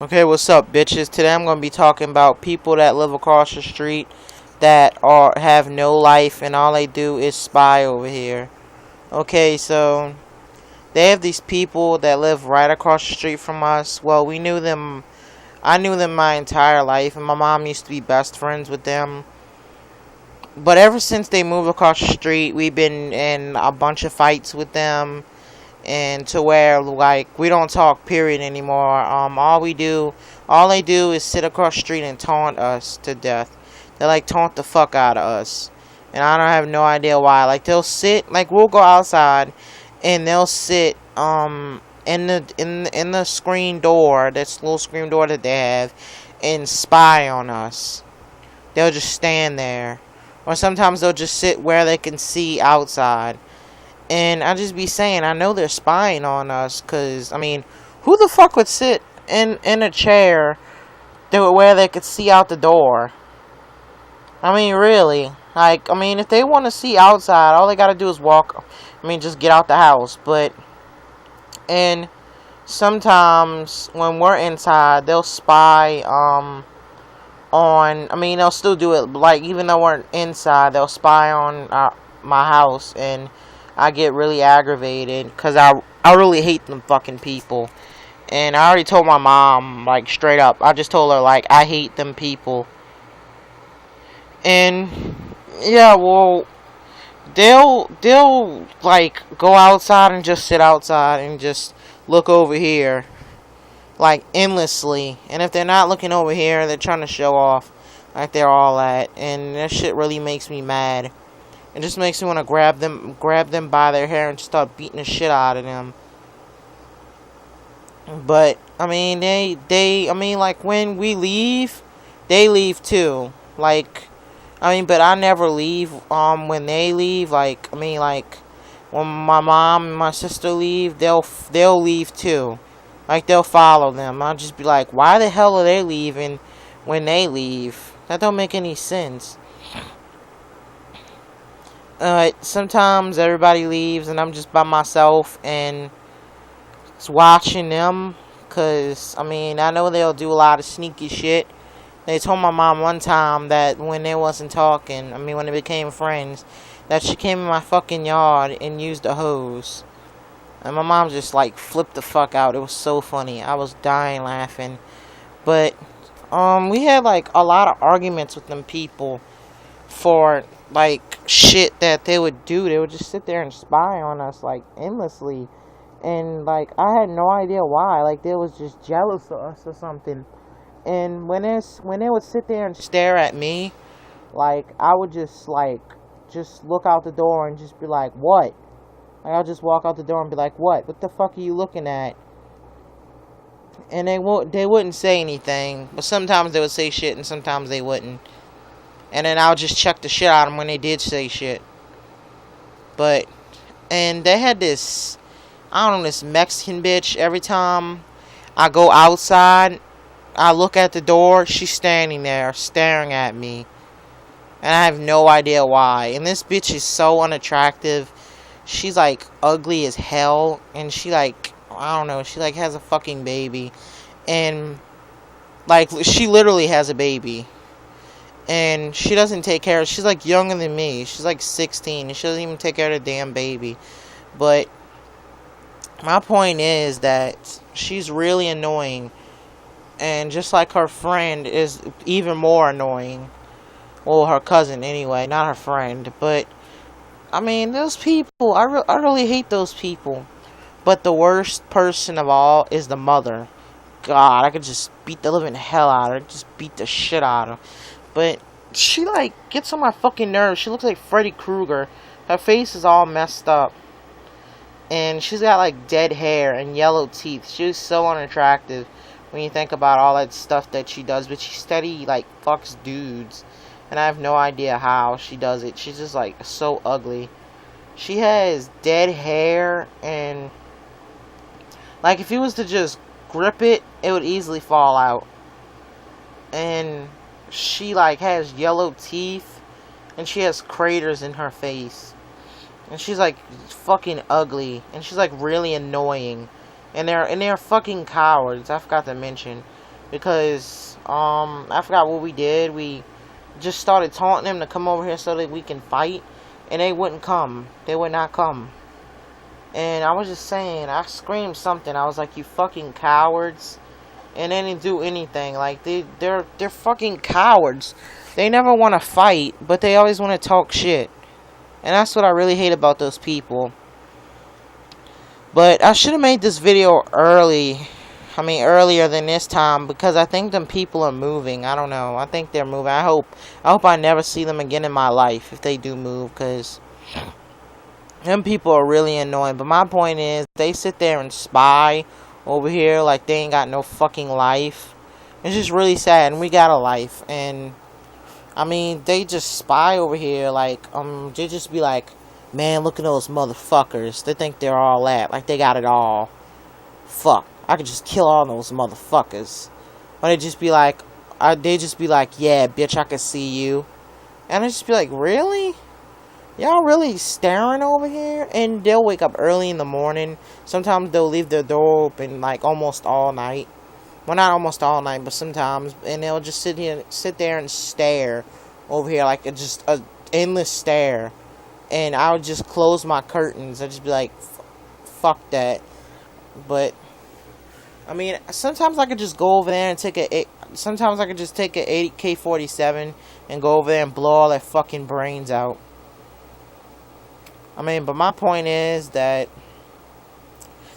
Okay, what's up, bitches? Today I'm gonna be talking about people that live across the street that have no life and all they do is spy over here. Okay, so they have these people that live right across the street from us. Well, we knew them. I knew them my entire life, and my mom used to be best friends with them. But ever since they moved across the street, we've been in a bunch of fights with them, and to where like we don't talk period anymore. All they do is sit across the street and taunt us to death. They like taunt the fuck out of us, and I don't have no idea why. Like they'll sit, like we'll go outside, and they'll sit in the screen door, this little screen door that they have, and spy on us. They'll just stand there, or sometimes they'll just sit where they can see outside. And I just be saying, I know they're spying on us, cause I mean, who the fuck would sit in a chair where they could see out the door? I mean, really, like, I mean, if they want to see outside, all they gotta do is walk. I mean, just get out the house. But and sometimes when we're inside, they'll spy on. I mean, they'll still do it. Like even though we're inside, they'll spy on my house, and I get really aggravated because I really hate them fucking people. And I already told my mom, like, straight up. I just told her, like, I hate them people. And yeah, well, they'll like go outside and just sit outside and just look over here like endlessly. And if they're not looking over here, they're trying to show off like they're all at. And that shit really makes me mad. It just makes me want to grab them by their hair and start beating the shit out of them. But I mean, I mean, like when we leave, they leave too. Like, I mean, but I never leave. When they leave, like, I mean, like when my mom and my sister leave, they'll leave too. Like they'll follow them. I'll just be like, why the hell are they leaving when they leave? That don't make any sense. Sometimes everybody leaves and I'm just by myself and just watching them. Cause I mean, I know they'll do a lot of sneaky shit. They told my mom one time that when they wasn't talking, I mean when they became friends, that she came in my fucking yard and used a hose. And my mom just like flipped the fuck out. It was so funny. I was dying laughing. But we had like a lot of arguments with them people for like shit that they would do. They would just sit there and spy on us like endlessly, and like I had no idea why. Like they was just jealous of us or something. And when they would sit there and stare at me, like I would just look out the door and just be like, what? Like I'll just walk out the door and be like, what the fuck are you looking at? And they wouldn't say anything, but sometimes they would say shit and sometimes they wouldn't. And then I'll just check the shit out of them when they did say shit. But, and they had this, I don't know, this Mexican bitch. Every time I go outside, I look at the door, she's standing there, staring at me. And I have no idea why. And this bitch is so unattractive. She's like ugly as hell. And she like, I don't know, she like has a fucking baby. And like, she literally has a baby. And she doesn't take care of. She's like younger than me. She's like 16. And she doesn't even take care of the damn baby. But my point is that she's really annoying. And just like her friend is even more annoying. Well, her cousin anyway, not her friend. But I mean, those people, I really hate those people. But the worst person of all is the mother. God, I could just beat the living hell out of her. Just beat the shit out of her. But she like gets on my fucking nerves. She looks like Freddy Krueger. Her face is all messed up. And she's got like dead hair and yellow teeth. She's so unattractive when you think about all that stuff that she does. But she steady like fucks dudes. And I have no idea how she does it. She's just like so ugly. She has dead hair and like if you was to just grip it, it would easily fall out. And she like has yellow teeth and she has craters in her face. And she's like fucking ugly. And she's like really annoying. And they're fucking cowards. I forgot to mention. because I forgot what we did. We just started taunting them to come over here so that we can fight, and they wouldn't come. They would not come. And I was just saying, I screamed something. I was like, you fucking cowards. And they didn't do anything. Like, they're fucking cowards. They never want to fight, but they always want to talk shit. And that's what I really hate about those people. But I should have made this video earlier than this time, because I think them people are moving. I don't know. I think they're moving. I hope I never see them again in my life if they do move, because them people are really annoying. But my point is, they sit there and spy over here like they ain't got no fucking life. It's just really sad, and we got a life. And I mean, they just spy over here like they just be like, man, look at those motherfuckers. They think they're all that, like they got it all. Fuck, I could just kill all those motherfuckers. Or they just be like, yeah, bitch, I can see you. And I just be like, really? Y'all really staring over here? And they'll wake up early in the morning. Sometimes they'll leave their door open like almost all night. Well, not almost all night, but sometimes. And they'll just sit there and stare over here like just a endless stare. And I would just close my curtains. I'd just be like, fuck that. But I mean, sometimes I could just go over there and sometimes I could just take a AK-47 and go over there and blow all their fucking brains out. I mean, but my point is that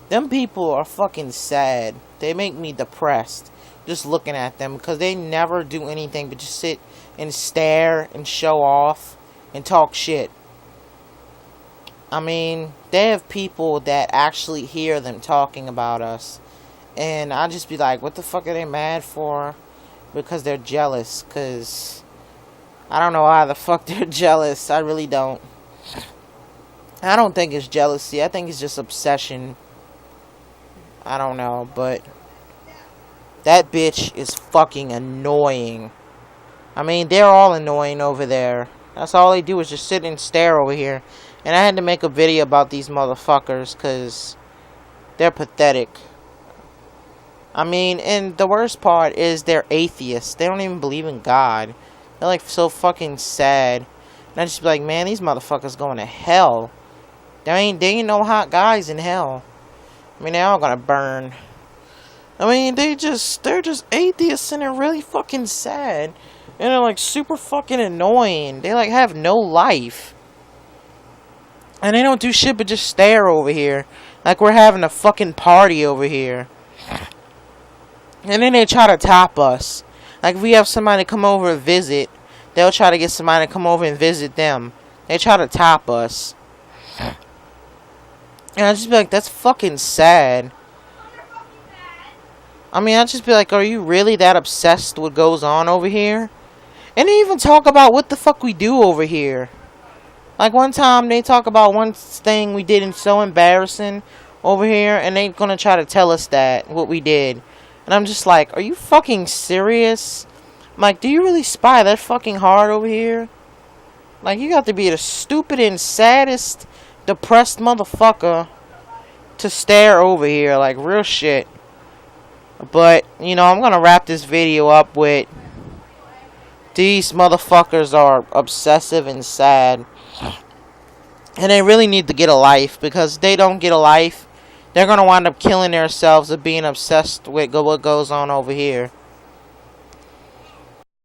them people are fucking sad. They make me depressed just looking at them, because they never do anything but just sit and stare and show off and talk shit. I mean, they have people that actually hear them talking about us. And I just be like, what the fuck are they mad for? Because they're jealous. Because I don't know why the fuck they're jealous. I really don't. I don't think it's jealousy. I think it's just obsession. I don't know. But that bitch is fucking annoying. I mean, they're all annoying over there. That's all they do is just sit and stare over here. And I had to make a video about these motherfuckers because they're pathetic. I mean, and the worst part is they're atheists. They don't even believe in God. They're like so fucking sad. And I just be like, man, these motherfuckers going to hell. There ain't no hot guys in hell. I mean, they're all gonna burn. I mean, they're just atheists, and they're really fucking sad. And they're like super fucking annoying. They like have no life. And they don't do shit but just stare over here. Like we're having a fucking party over here. And then they try to top us. Like if we have somebody come over and visit, they'll try to get somebody to come over and visit them. They try to top us. And I just be like, that's fucking sad. I mean, I just be like, are you really that obsessed with what goes on over here? And they even talk about what the fuck we do over here. Like one time they talk about one thing we did and so embarrassing over here, and they gonna try to tell us that what we did. And I'm just like, are you fucking serious? I'm like, do you really spy that fucking hard over here? Like, you got to be the stupid and saddest, depressed motherfucker to stare over here, like real shit. But you know, I'm gonna wrap this video up with these motherfuckers are obsessive and sad, and they really need to get a life, because if they don't get a life, they're gonna wind up killing themselves of being obsessed with what goes on over here.